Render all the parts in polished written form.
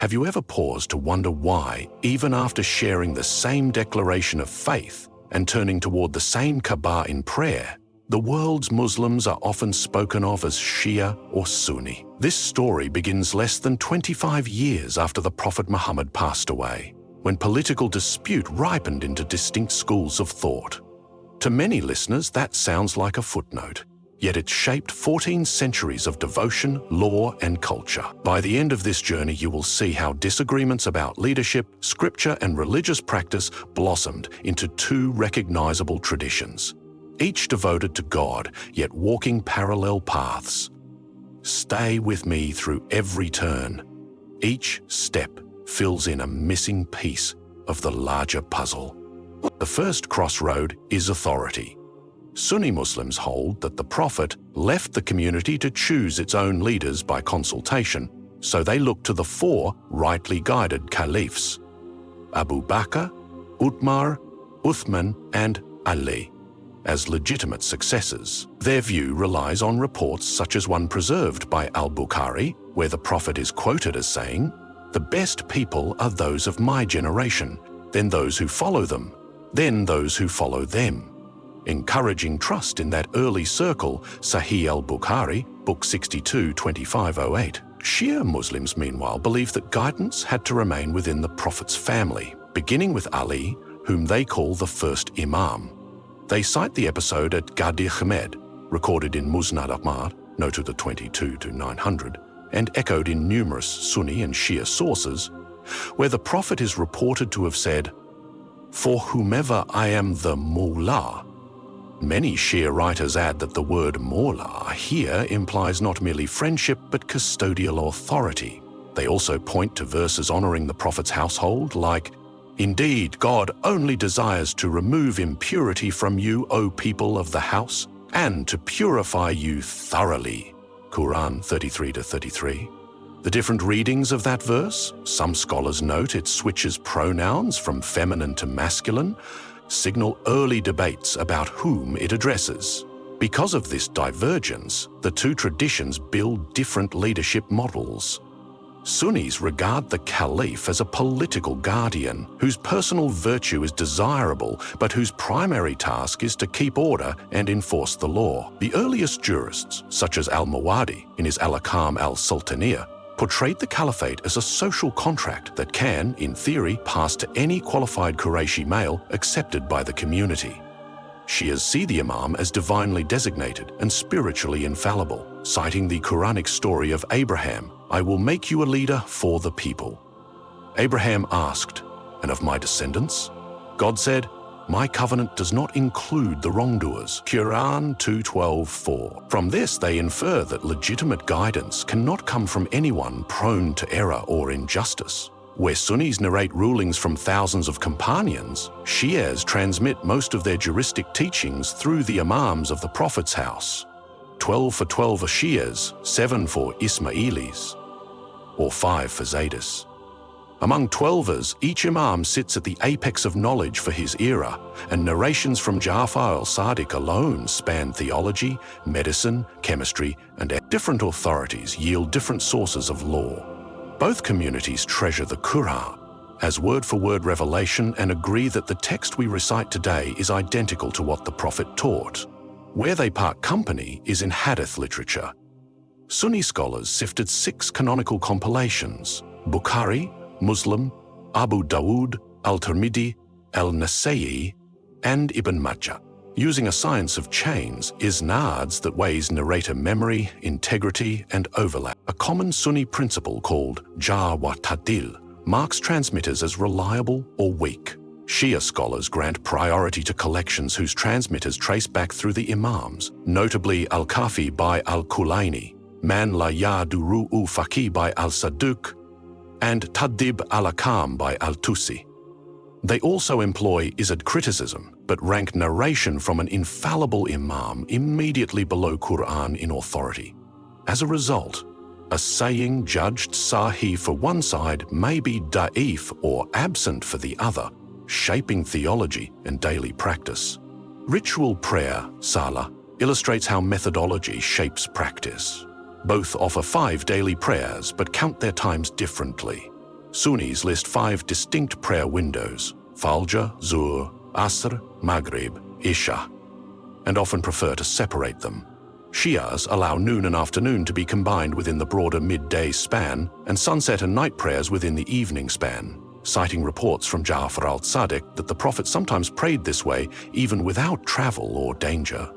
Have you ever paused to wonder why, even after sharing the same declaration of faith and turning toward the same Kaaba in prayer, the world's Muslims are often spoken of as Shia or Sunni? This story begins less than 25 years after the Prophet Muhammad passed away, when political dispute ripened into distinct schools of thought. To many listeners, that sounds like a footnote, yet it shaped 14 centuries of devotion, law, and culture. By the end of this journey, you will see how disagreements about leadership, scripture, and religious practice blossomed into two recognizable traditions, each devoted to God, yet walking parallel paths. Stay with me through every turn. Each step fills in a missing piece of the larger puzzle. The first crossroad is authority. Sunni Muslims hold that the Prophet left the community to choose its own leaders by consultation, so they look to the four rightly guided caliphs: Abu Bakr, Umar, Uthman, and Ali, as legitimate successors. Their view relies on reports such as one preserved by al-Bukhari, where the Prophet is quoted as saying, "The best people are those of my generation, then those who follow them, then those who follow them," encouraging trust in that early circle. Sahih al-Bukhari, Book 62, 2508. Shia Muslims, meanwhile, believe that guidance had to remain within the Prophet's family, beginning with Ali, whom they call the first Imam. They cite the episode at Gadi Ahmed, recorded in Musnad Ahmad, noted at 22-900, and echoed in numerous Sunni and Shia sources, where the Prophet is reported to have said, "For whomever I am the Mullah." Many Shia writers add that the word Mawla here implies not merely friendship but custodial authority. They also point to verses honoring the Prophet's household like, "Indeed, God only desires to remove impurity from you, O people of the house, and to purify you thoroughly." Quran 33-33. The different readings of that verse, some scholars note it switches pronouns from feminine to masculine, signal early debates about whom it addresses. Because of this divergence, the two traditions build different leadership models. Sunnis regard the caliph as a political guardian whose personal virtue is desirable but whose primary task is to keep order and enforce the law. The earliest jurists, such as al-Mawadi in his al-Ahkam al-Sultaniyah, portrayed the caliphate as a social contract that can, in theory, pass to any qualified Qurayshi male accepted by the community. Shias see the Imam as divinely designated and spiritually infallible, citing the Quranic story of Abraham, "I will make you a leader for the people." Abraham asked, "And of my descendants?" God said, "My covenant does not include the wrongdoers." Quran 2:12-4. From this, they infer that legitimate guidance cannot come from anyone prone to error or injustice. Where Sunnis narrate rulings from thousands of companions, Shias transmit most of their juristic teachings through the Imams of the Prophet's house. 12 for 12 are Shias, 7 for Ismailis, or 5 for Zaydis. Among 12ers, each Imam sits at the apex of knowledge for his era, and narrations from Ja'far al-Sadiq alone span theology, medicine, chemistry, and different authorities yield different sources of law. Both communities treasure the Quran as word-for-word revelation and agree that the text we recite today is identical to what the Prophet taught. Where they part company is in hadith literature. Sunni scholars sifted 6 canonical compilations: Bukhari, Muslim, Abu Dawud, Al-Tirmidhi, Al-Nasa'i, and Ibn Majah. Using a science of chains, isnads that weighs narrator memory, integrity, and overlap. A common Sunni principle called jar wa ta'dil marks transmitters as reliable or weak. Shia scholars grant priority to collections whose transmitters trace back through the Imams, notably Al-Kafi by Al-Kulaini, Man la Yaduru'u Faqih by Al-Saduq, and Tadib al-Akam by al-Tusi. They also employ Izad criticism, but rank narration from an infallible Imam immediately below Quran in authority. As a result, a saying judged sahih for one side may be da'if or absent for the other, shaping theology and daily practice. Ritual prayer, Salah, illustrates how methodology shapes practice. Both offer 5 daily prayers but count their times differently. Sunnis list 5 distinct prayer windows: Fajr, Zuhr, Asr, Maghrib, Isha, and often prefer to separate them. Shias allow noon and afternoon to be combined within the broader midday span and sunset and night prayers within the evening span, citing reports from Ja'far al-Sadiq that the Prophet sometimes prayed this way even without travel or danger.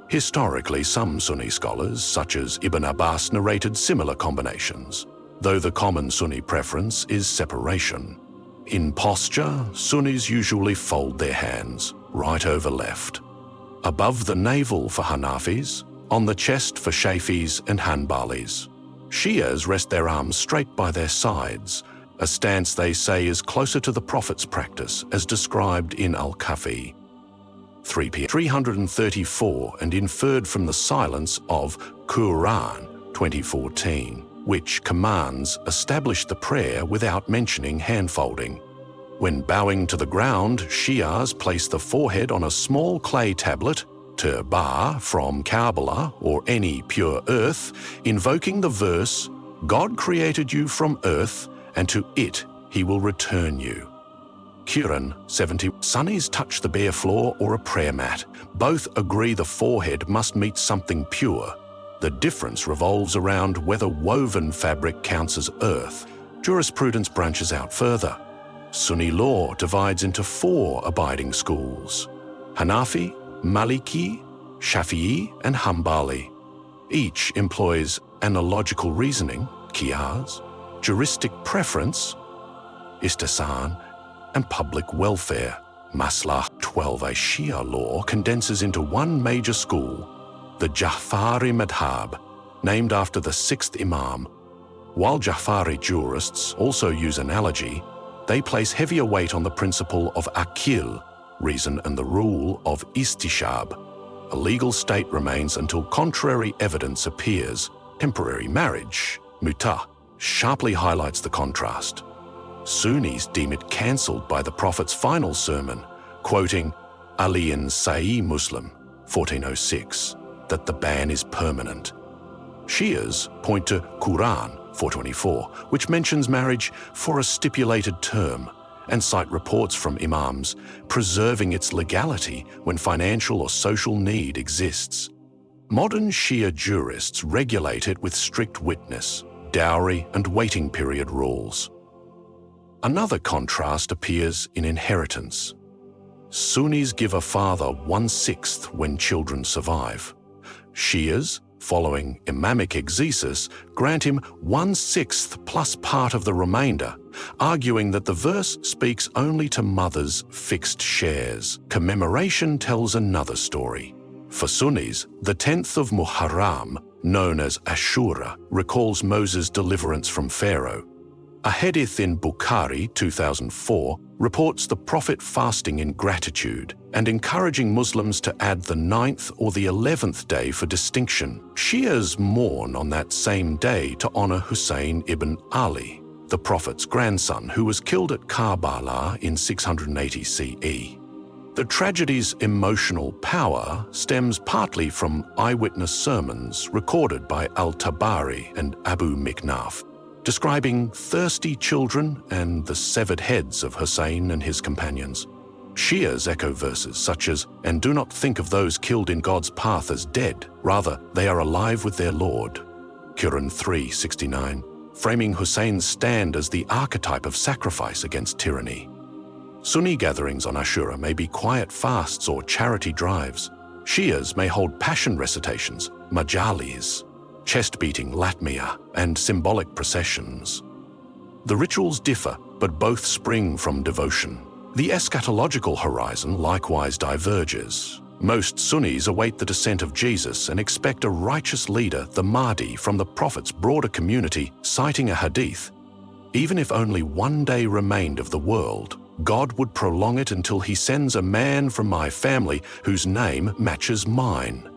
Historically, some Sunni scholars, such as Ibn Abbas, narrated similar combinations, though the common Sunni preference is separation. In posture, Sunnis usually fold their hands, right over left. Above the navel for Hanafis, on the chest for Shafis and Hanbalis. Shias rest their arms straight by their sides, a stance they say is closer to the Prophet's practice as described in Al-Kafi. 334 and inferred from the silence of Quran 2014, which commands establish the prayer without mentioning hand-folding. When bowing to the ground, Shias place the forehead on a small clay tablet, Turba, from Karbala or any pure earth, invoking the verse, God created you from earth, and to it he will return you. Quran 70. Sunnis touch the bare floor or a prayer mat. Both agree the forehead must meet something pure. The difference revolves around whether woven fabric counts as earth. Jurisprudence branches out further. Sunni law divides into 4 abiding schools: Hanafi, Maliki, Shafi'i, and Hanbali. Each employs analogical reasoning, qiyas, juristic preference, istihsan, and public welfare, maslah. 12. A Shia law condenses into one major school, the Ja'fari madhab, named after the 6th Imam. While Ja'fari jurists also use analogy, they place heavier weight on the principle of akil, reason, and the rule of istishab. A legal state remains until contrary evidence appears. Temporary marriage, mutah, sharply highlights the contrast. Sunnis deem it cancelled by the Prophet's final sermon, quoting Ali Sunni Muslim 1406, that the ban is permanent. Shias point to Quran 424, which mentions marriage for a stipulated term, and cite reports from imams preserving its legality when financial or social need exists. Modern Shia jurists regulate it with strict witness, dowry, and waiting period rules. Another contrast appears in inheritance. Sunnis give a father 1/6 when children survive. Shias, following imamic exegesis, grant him 1/6 plus part of the remainder, arguing that the verse speaks only to mothers' fixed shares. Commemoration tells another story. For Sunnis, the 10th of Muharram, known as Ashura, recalls Moses' deliverance from Pharaoh. A hadith in Bukhari 2004 reports the Prophet fasting in gratitude and encouraging Muslims to add the 9th or the 11th day for distinction. Shias mourn on that same day to honor Hussein ibn Ali, the Prophet's grandson, who was killed at Karbala in 680 CE. The tragedy's emotional power stems partly from eyewitness sermons recorded by Al-Tabari and Abu Miknaf, describing thirsty children and the severed heads of Hussein and his companions. Shias echo verses such as, "And do not think of those killed in God's path as dead, rather they are alive with their Lord." Quran 3:69, framing Hussein's stand as the archetype of sacrifice against tyranny. Sunni gatherings on Ashura may be quiet fasts or charity drives. Shias may hold passion recitations, majalis, chest-beating latmiya, and symbolic processions. The rituals differ, but both spring from devotion. The eschatological horizon likewise diverges. Most Sunnis await the descent of Jesus and expect a righteous leader, the Mahdi, from the Prophet's broader community, citing a hadith. Even if only one day remained of the world, God would prolong it until he sends a man from my family whose name matches mine.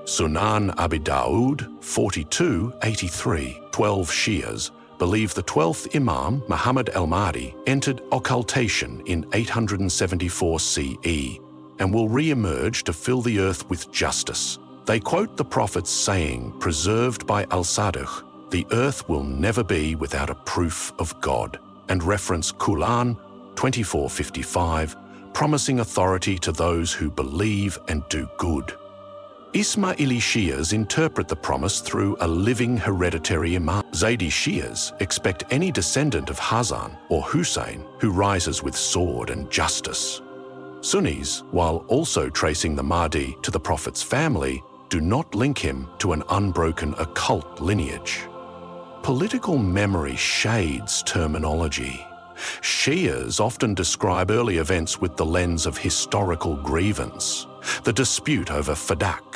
Sunan Abi Dawud 42:83. 12 Shias believe the 12th Imam, Muhammad al-Mahdi, entered occultation in 874 CE and will re-emerge to fill the earth with justice. They quote the Prophet's saying, preserved by al-Sadiq, "The earth will never be without a proof of God." and reference Quran 24:55, promising authority to those who believe and do good. Ismaili Shias interpret the promise through a living hereditary imam. Zaydi Shias expect any descendant of Hassan or Hussein who rises with sword and justice. Sunnis, while also tracing the Mahdi to the Prophet's family, do not link him to an unbroken occult lineage. Political memory shades terminology. Shias often describe early events with the lens of historical grievance, the dispute over Fadak,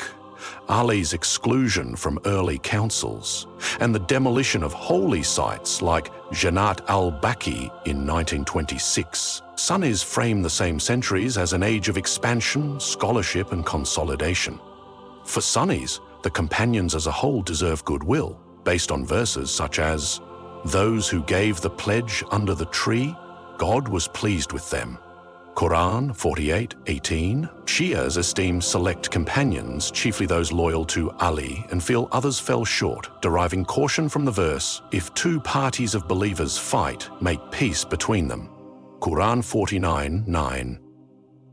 Ali's exclusion from early councils, and the demolition of holy sites like Jannat al-Baqi in 1926. Sunnis frame the same centuries as an age of expansion, scholarship, and consolidation. For Sunnis, the companions as a whole deserve goodwill, based on verses such as, "Those who gave the pledge under the tree, God was pleased with them." Quran 48:18. Shias esteem select companions, chiefly those loyal to Ali, and feel others fell short, deriving caution from the verse, "If two parties of believers fight, make peace between them." Quran 49:9.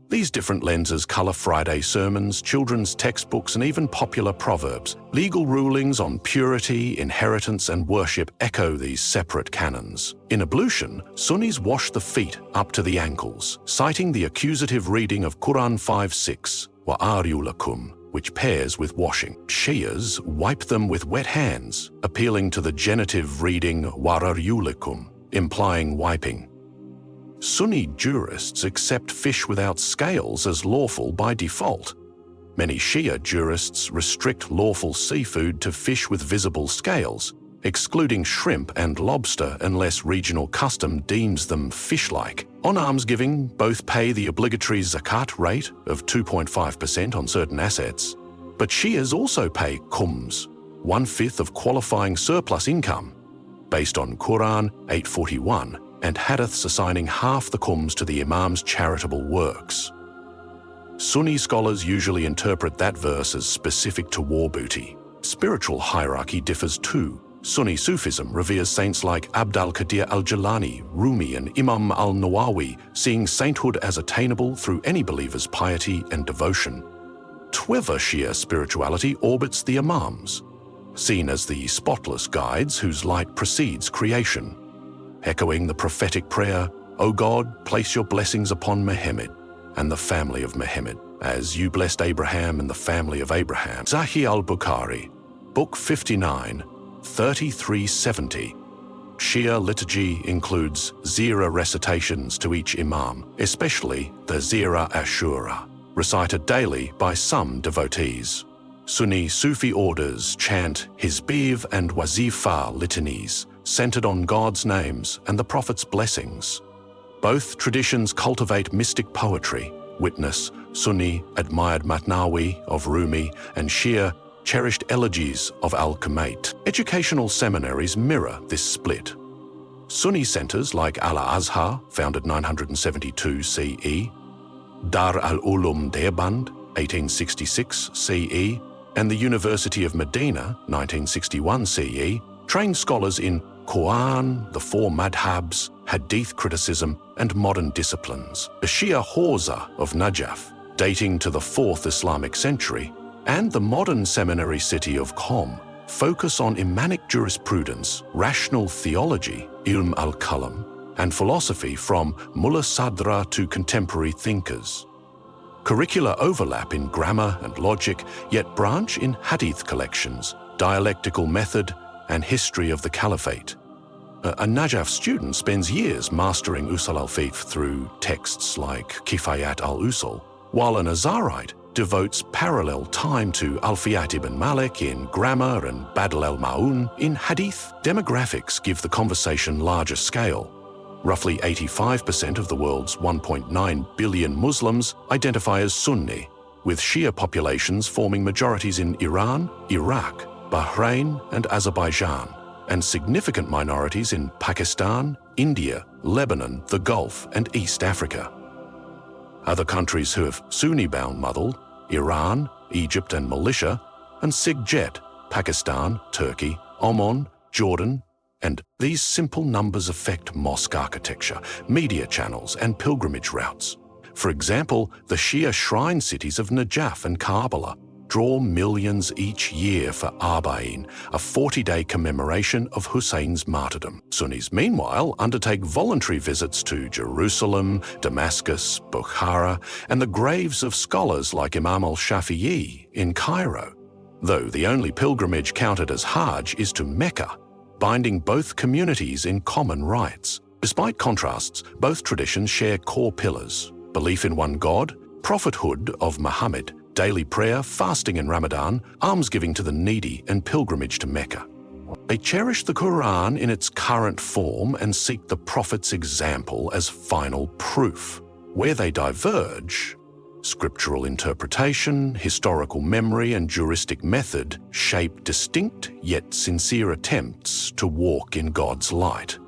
These different lenses color Friday sermons, children's textbooks, and even popular proverbs. Legal rulings on purity, inheritance, and worship echo these separate canons. In ablution, Sunnis wash the feet up to the ankles, citing the accusative reading of Quran 5:6, wa aryulakum, which pairs with washing. Shias wipe them with wet hands, appealing to the genitive reading wa aryulakum, implying wiping. Sunni jurists accept fish without scales as lawful by default. Many Shia jurists restrict lawful seafood to fish with visible scales, excluding shrimp and lobster unless regional custom deems them fish-like. On almsgiving, both pay the obligatory zakat rate of 2.5% on certain assets, but Shias also pay khums, 1/5 of qualifying surplus income, based on Quran 8:41, and hadiths assigning half the khums to the imam's charitable works. Sunni scholars usually interpret that verse as specific to war booty. Spiritual hierarchy differs too. Sunni Sufism reveres saints like Abd al-Qadir al-Jilani, Rumi, and Imam al-Nawawi, seeing sainthood as attainable through any believer's piety and devotion. Twiver Shia spirituality orbits the imams, seen as the spotless guides whose light precedes creation, echoing the prophetic prayer, "O God, place your blessings upon Muhammad and the family of Muhammad, as you blessed Abraham and the family of Abraham." Sahih al-Bukhari, Book 59, 3370. Shia liturgy includes zira recitations to each imam, especially the Zira Ashura, recited daily by some devotees. Sunni Sufi orders chant Hizbiv and Wazifa litanies, centered on God's names and the Prophet's blessings. Both traditions cultivate mystic poetry. Witness Sunni admired Matnawi of Rumi and Shia cherished elegies of Al-Kamait. Educational seminaries mirror this split. Sunni centers like Al-Azhar, founded 972 CE, Dar al-Ulum Deoband, 1866 CE, and the University of Medina, 1961 CE, train scholars in Quran, the four madhabs, hadith criticism, and modern disciplines. The Shia Hawza of Najaf, dating to the 4th Islamic century, and the modern seminary city of Qom focus on imanic jurisprudence, rational theology, ilm al-kalam, and philosophy from Mullah Sadra to contemporary thinkers. Curricula overlap in grammar and logic, yet branch in hadith collections, dialectical method, and history of the caliphate. A Najaf student spends years mastering Usul al-Fiqh through texts like Kifayat al-Usul, while an Azharite devotes parallel time to Alfiyat ibn Malik in grammar and Badl al-Ma'un in hadith. Demographics give the conversation larger scale. Roughly 85% of the world's 1.9 billion Muslims identify as Sunni, with Shia populations forming majorities in Iran, Iraq, Bahrain, and Azerbaijan, and significant minorities in Pakistan, India, Lebanon, the Gulf, and East Africa. Other countries who have Sunni-bound model, Iran, Egypt, and Malaysia, and Sigjet, Pakistan, Turkey, Oman, Jordan, And these simple numbers affect mosque architecture, media channels, and pilgrimage routes. For example, the Shia shrine cities of Najaf and Karbala draw millions each year for Arba'in, a 40-day commemoration of Hussein's martyrdom. Sunnis, meanwhile, undertake voluntary visits to Jerusalem, Damascus, Bukhara, and the graves of scholars like Imam al-Shafi'i in Cairo, though the only pilgrimage counted as Hajj is to Mecca, binding both communities in common rites. Despite contrasts, both traditions share core pillars: belief in one God, prophethood of Muhammad, daily prayer, fasting in Ramadan, almsgiving to the needy, and pilgrimage to Mecca. They cherish the Quran in its current form and seek the Prophet's example as final proof. Where they diverge, scriptural interpretation, historical memory, and juristic method shape distinct yet sincere attempts to walk in God's light.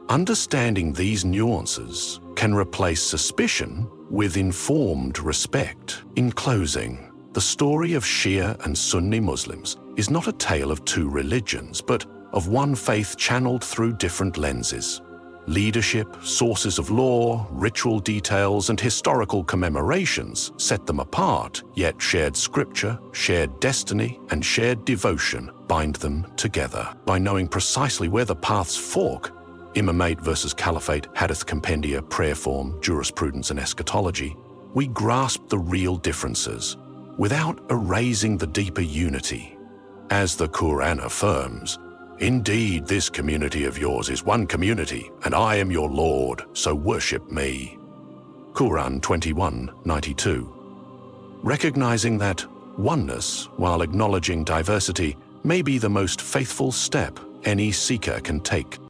Understanding these nuances can replace suspicion with informed respect. In closing, the story of Shia and Sunni Muslims is not a tale of two religions, but of one faith channeled through different lenses. Leadership, sources of law, ritual details, and historical commemorations set them apart, yet shared scripture, shared destiny, and shared devotion bind them together. By knowing precisely where the paths fork, Imamate versus Caliphate, Hadith Compendia, Prayer Form, Jurisprudence, and Eschatology, we grasp the real differences without erasing the deeper unity. As the Quran affirms, "Indeed, this community of yours is one community, and I am your Lord, so worship me." Quran 21:92. Recognizing that oneness, while acknowledging diversity, may be the most faithful step any seeker can take